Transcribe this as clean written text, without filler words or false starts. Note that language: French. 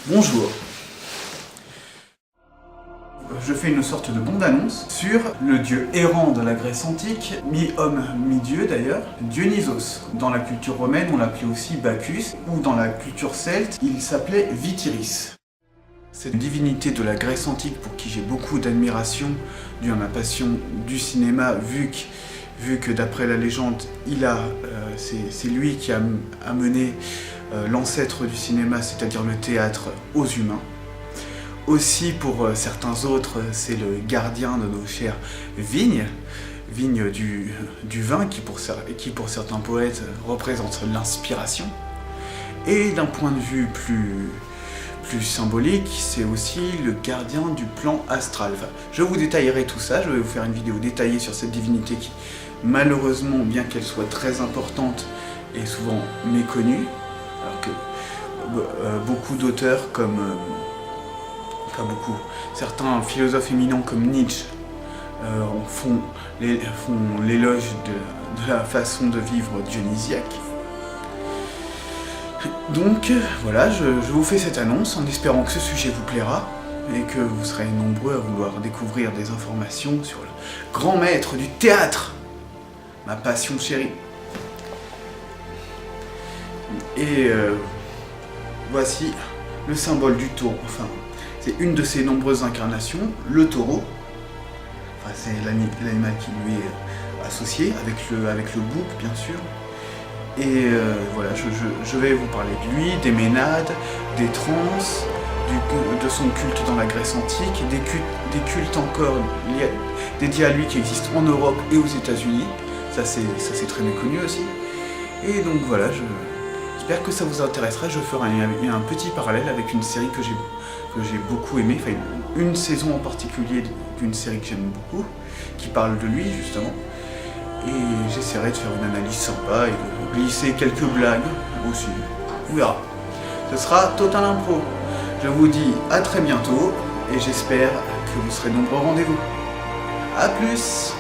Bonjour. Je fais une sorte de bande-annonce sur le dieu errant de la Grèce antique, mi-homme, mi-dieu d'ailleurs, Dionysos. Dans la culture romaine, on l'appelait aussi Bacchus, ou dans la culture celte, il s'appelait Vithyris. Cette divinité de la Grèce antique pour qui j'ai beaucoup d'admiration, dû à ma passion du cinéma, vu que d'après la légende, c'est lui qui a amené l'ancêtre du cinéma, c'est-à-dire le théâtre, aux humains. Aussi pour certains autres, c'est le gardien de nos chères vignes du vin qui pour certains poètes représente l'inspiration. Et d'un point de vue plus symbolique, c'est aussi le gardien du plan astral. Enfin, je vous détaillerai tout ça, je vais vous faire une vidéo détaillée sur cette divinité qui, malheureusement, bien qu'elle soit très importante, est souvent méconnue, alors que beaucoup d'auteurs certains philosophes éminents comme Nietzsche font l'éloge de la façon de vivre dionysiaque. Donc voilà, je vous fais cette annonce en espérant que ce sujet vous plaira et que vous serez nombreux à vouloir découvrir des informations sur le grand maître du théâtre, ma passion chérie. Et voici le symbole du taureau, enfin c'est une de ses nombreuses incarnations, le taureau. Enfin, c'est l'animal qui lui est associé, avec le bouc bien sûr. Et voilà, je vais vous parler de lui, des Ménades, des Trans, de son culte dans la Grèce antique, des cultes encore dédiés à lui qui existent en Europe et aux États-Unis. Ça c'est très méconnu aussi. Et donc voilà, j'espère que ça vous intéressera. Je ferai un petit parallèle avec une série que j'ai beaucoup aimée, enfin une saison en particulier d'une série que j'aime beaucoup, qui parle de lui justement. Et j'essaierai de faire une analyse sympa et de glisser quelques blagues aussi. On verra. Ce sera total impro. Je vous dis à très bientôt et j'espère que vous serez nombreux au rendez-vous. A plus!